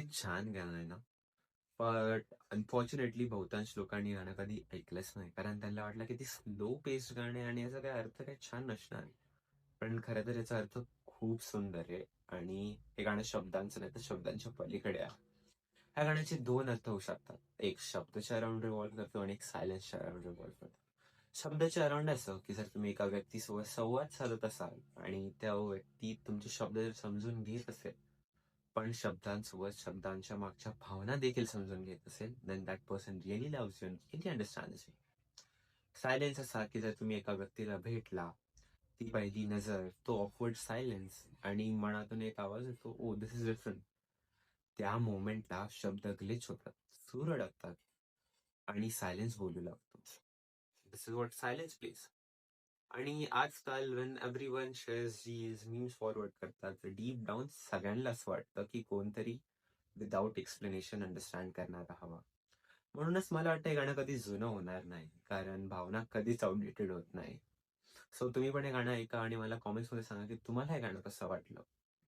खूप छान गाणं आहे ना. बट अनफॉर्च्युनेटली बहुतांश लोकांनी गाणं कधी ऐकलंच नाही. कारण त्यांना वाटलं की ती स्लो पेस्ड गाणी आणि याचा काही अर्थ काही छान नसणार आहे. पण खरं तर याचा अर्थ खूप सुंदर आहे आणि हे गाणं शब्दांचं नाही तर शब्दांच्या पलीकडे आहे. ह्या गाण्याचे 2 अर्थ होऊ शकतात. एक शब्दाच्या अराउंड रिव्हॉल्व करतो आणि एक सायलेन्सच्या अराउंड रिव्हॉल्व करतो. शब्दाच्या अराउंड असं, की जर तुम्ही एका व्यक्तीसोबत संवाद साधत असाल आणि त्या व्यक्ती तुमचे शब्द जर समजून घेत असेल, पण शब्दांसोबत शब्दांच्या मागच्या भावना देखील समजून घेत असेल, then that person really loves you and really understands you. Silence असा, की जर तुम्ही एका व्यक्तीला भेटला, ती पहिली नजर, तो ऑकवर्ड सायलेन्स आणि मनातून एक आवाज येतो, "ओह, दिस इज डिफरंट." त्या मोमेंटला शब्द ग्लिच होतात, सूर अडकतात आणि सायलेन्स बोलू लागतो. दिस इज व्हॉट सायलेन्स प्लीज. आणि आजकाल when everyone shares reels, memes forward करतात, तर डीप डाऊन सगळ्यांना असं वाटतं, की कोणतरी विदाऊट एक्सप्लेनेशन अंडरस्टँड करणारा हवा. म्हणूनच मला वाटतं हे गाणं कधी जुनं होणार नाही. कारण भावना कधीच आउटडेटेड होत नाही. सो तुम्ही पण हे गाणं ऐका आणि मला कॉमेंट्समध्ये सांगा, की तुम्हाला हे गाणं कसं वाटलं?